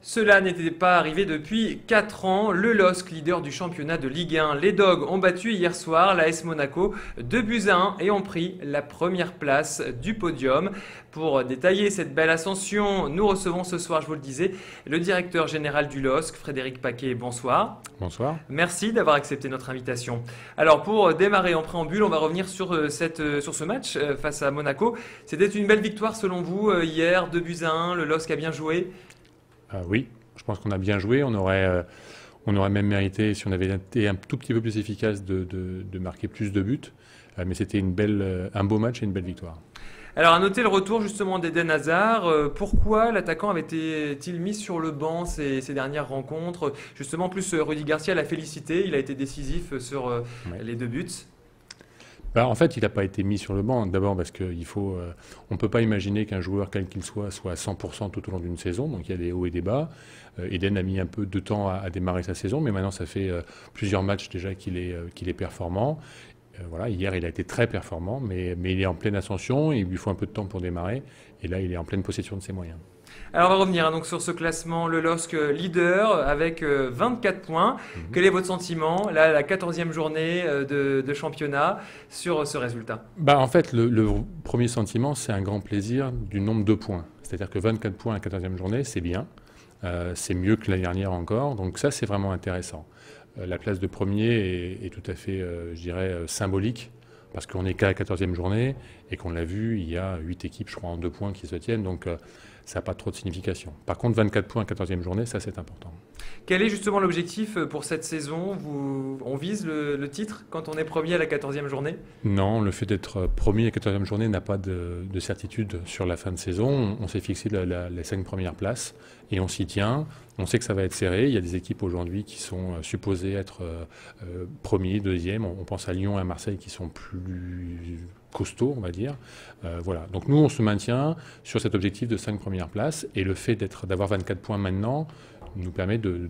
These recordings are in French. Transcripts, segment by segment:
Cela n'était pas arrivé depuis 4 ans. Le LOSC, leader du championnat de Ligue 1, les Dogs ont battu hier soir l'AS Monaco 2-1 et ont pris la première place du podium. Pour détailler cette belle ascension, nous recevons ce soir, je vous le disais, le directeur général du LOSC, Frédéric Paquet. Bonsoir. Bonsoir. Merci d'avoir accepté notre invitation. Alors pour démarrer en préambule, on va revenir sur ce match face à Monaco. C'était une belle victoire selon vous hier, 2-1, le LOSC a bien joué. Oui, je pense qu'on a bien joué. On aurait même mérité, si on avait été un tout petit peu plus efficace, de marquer plus de buts. Mais c'était un beau match et une belle victoire. Alors à noter le retour justement d'Eden Hazard. Pourquoi l'attaquant avait-il mis sur le banc ces dernières rencontres? Justement, en plus Rudy Garcia l'a félicité, il a été décisif sur les 2 buts. En fait, il n'a pas été mis sur le banc. D'abord parce qu'on ne peut pas imaginer qu'un joueur, quel qu'il soit à 100% tout au long d'une saison. Donc il y a des hauts et des bas. Eden a mis un peu de temps à démarrer sa saison, mais maintenant ça fait plusieurs matchs déjà qu'il est performant. Voilà, hier il a été très performant, mais il est en pleine ascension, il lui faut un peu de temps pour démarrer. Et là, il est en pleine possession de ses moyens. Alors on va revenir donc sur ce classement, le LOSC leader avec 24 points. Quel est votre sentiment, là, la 14e journée de championnat, sur ce résultat? En fait, le premier sentiment, c'est un grand plaisir du nombre de points. C'est-à-dire que 24 points à la 14e journée, c'est bien. C'est mieux que l'année dernière encore. Donc ça, c'est vraiment intéressant. La place de premier est tout à fait, je dirais, symbolique. Parce qu'on n'est qu'à la 14e journée et qu'on l'a vu, il y a 8 équipes, je crois, en 2 points qui se tiennent. Donc ça n'a pas trop de signification. Par contre, 24 points à la 14e journée, ça c'est important. Quel est justement l'objectif pour cette saison? On vise le titre quand on est premier à la 14e journée? Non, le fait d'être premier à la 14e journée n'a pas de certitude sur la fin de saison. On s'est fixé les 5 premières places et on s'y tient. On sait que ça va être serré. Il y a des équipes aujourd'hui qui sont supposées être premiers, deuxièmes. On pense à Lyon et à Marseille qui sont plus costauds, on va dire. Voilà. Donc nous, on se maintient sur cet objectif de 5 premières places. Et le fait d'avoir 24 points maintenant nous permet de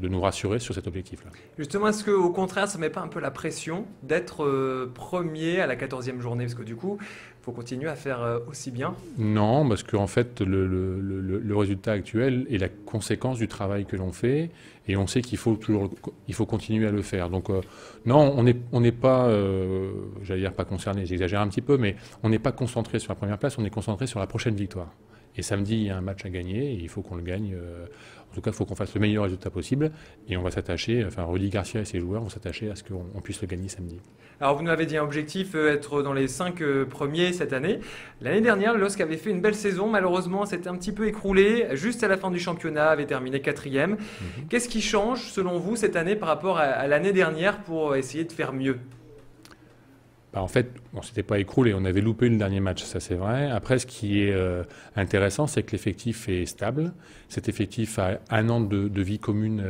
nous rassurer sur cet objectif-là. Justement, est-ce qu'au contraire, ça ne met pas un peu la pression d'être premier à la 14e journée? Parce que du coup, il faut continuer à faire aussi bien. Non, parce qu'en fait, le résultat actuel est la conséquence du travail que l'on fait. Et on sait qu'il faut continuer à le faire. Donc non, on n'est pas, j'allais dire pas concerné, j'exagère un petit peu, mais on n'est pas concentré sur la première place, on est concentré sur la prochaine victoire. Et samedi, il y a un match à gagner et il faut qu'on le gagne. En tout cas, il faut qu'on fasse le meilleur résultat possible. Et on va s'attacher, enfin Rudy Garcia et ses joueurs vont s'attacher à ce qu'on puisse le gagner samedi. Alors vous nous avez dit un objectif, être dans les 5 premiers cette année. L'année dernière, le LOSC avait fait une belle saison. Malheureusement, c'était un petit peu écroulé. Juste à la fin du championnat, avait terminé 4e. Qu'est-ce qui change selon vous cette année par rapport à l'année dernière pour essayer de faire mieux? En fait, on ne s'était pas écroulé, on avait loupé le dernier match, ça c'est vrai. Après, ce qui est intéressant, c'est que l'effectif est stable. Cet effectif a 1 an de vie commune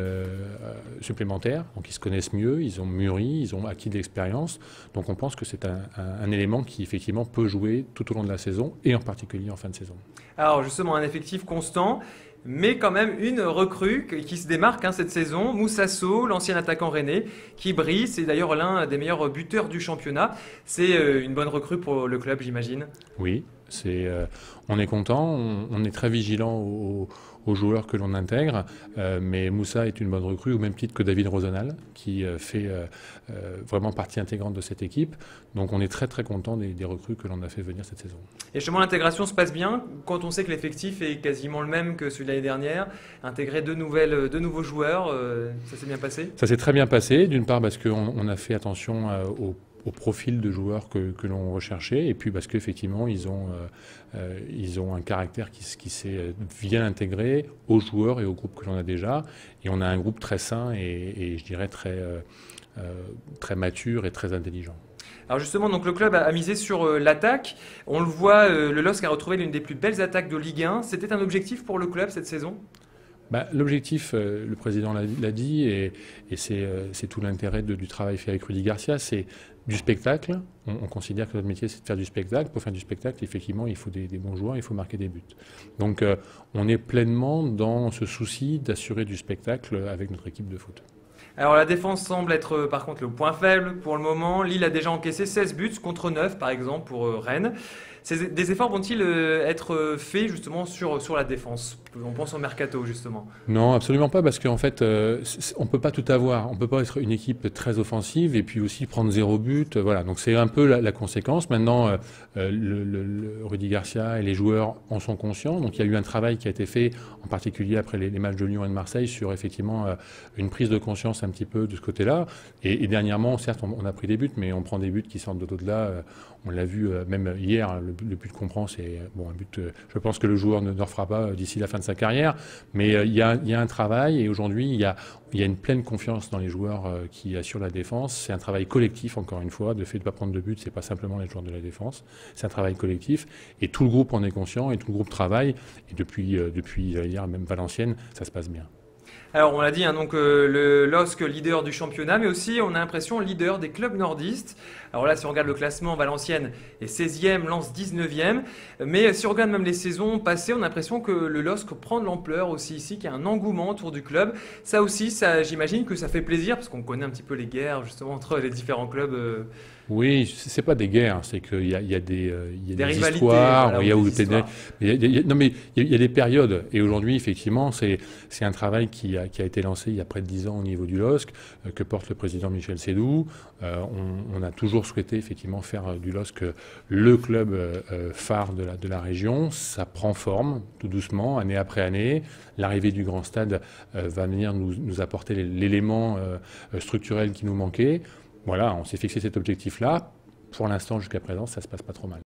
supplémentaire, donc ils se connaissent mieux, ils ont mûri, ils ont acquis de l'expérience. Donc on pense que c'est un élément qui effectivement peut jouer tout au long de la saison, et en particulier en fin de saison. Alors justement, un effectif constant, mais quand même une recrue qui se démarque cette saison, Moussa Sow, l'ancien attaquant rennais, qui brille. C'est d'ailleurs l'un des meilleurs buteurs du championnat. C'est une bonne recrue pour le club, j'imagine. Oui, on est content, on est très vigilant aux joueurs que l'on intègre, mais Moussa est une bonne recrue, au même titre que David Rosenal, qui fait vraiment partie intégrante de cette équipe. Donc on est très très content des recrues que l'on a fait venir cette saison. Et justement, l'intégration se passe bien quand on sait que l'effectif est quasiment le même que celui de l'année dernière. Intégrer deux nouveaux joueurs, ça s'est bien passé? Ça s'est très bien passé, d'une part parce qu'on a fait attention au profil de joueurs que l'on recherchait, et puis parce qu'effectivement ils ont un caractère qui s'est bien intégré aux joueurs et au groupe que l'on a déjà, et on a un groupe très sain et je dirais très mature et très intelligent. Alors justement, donc le club a misé sur l'attaque. On le voit, le LOSC a retrouvé l'une des plus belles attaques de Ligue 1. C'était un objectif pour le club cette saison? L'objectif, le président l'a dit, et c'est tout l'intérêt du travail fait avec Rudy Garcia, c'est du spectacle. On considère que notre métier, c'est de faire du spectacle. Pour faire du spectacle, effectivement, il faut des bons joueurs, il faut marquer des buts. Donc on est pleinement dans ce souci d'assurer du spectacle avec notre équipe de foot. Alors la défense semble être par contre le point faible pour le moment. Lille a déjà encaissé 16 buts contre 9 par exemple pour Rennes. Des efforts vont-ils être faits justement sur la défense? On pense au mercato justement. Non, absolument pas, parce qu'en fait, on peut pas tout avoir. On peut pas être une équipe très offensive et puis aussi prendre 0 but. Voilà, donc c'est un peu la conséquence. Maintenant, Rudy Garcia et les joueurs en sont conscients. Donc il y a eu un travail qui a été fait, en particulier après les matchs de Lyon et de Marseille, sur effectivement une prise de conscience un petit peu de ce côté-là. Et dernièrement, certes, on a pris des buts, mais on prend des buts qui sortent d'au-delà. On l'a vu même hier, le but qu'on prend, c'est bon, un but. Je pense que le joueur ne refera pas d'ici la fin de sa carrière, mais il y a un travail, et aujourd'hui il y a une pleine confiance dans les joueurs qui assurent la défense. C'est un travail collectif, encore une fois. Le fait de ne pas prendre de but, c'est pas simplement les joueurs de la défense, c'est un travail collectif, et tout le groupe en est conscient, et tout le groupe travaille, et depuis j'allais dire, même Valenciennes, ça se passe bien. Alors on l'a dit, hein, donc le LOSC leader du championnat, mais aussi on a l'impression leader des clubs nordistes. Alors là, si on regarde le classement, Valenciennes est 16e, Lens 19e. Mais si on regarde même les saisons passées, on a l'impression que le LOSC prend de l'ampleur aussi ici, qu'il y a un engouement autour du club. Ça aussi, j'imagine que ça fait plaisir, parce qu'on connaît un petit peu les guerres justement entre les différents clubs. Oui, c'est pas des guerres, c'est qu'il y a des Histoires, voilà, non, mais il y a des périodes. Et aujourd'hui, effectivement, c'est un travail qui a été lancé il y a près de 10 ans au niveau du LOSC, que porte le président Michel Sédou. On a toujours souhaité effectivement faire du LOSC le club phare de la région. Ça prend forme, tout doucement, année après année. L'arrivée du grand stade va venir nous apporter l'élément structurel qui nous manquait. Voilà, on s'est fixé cet objectif-là. Pour l'instant, jusqu'à présent, ça se passe pas trop mal.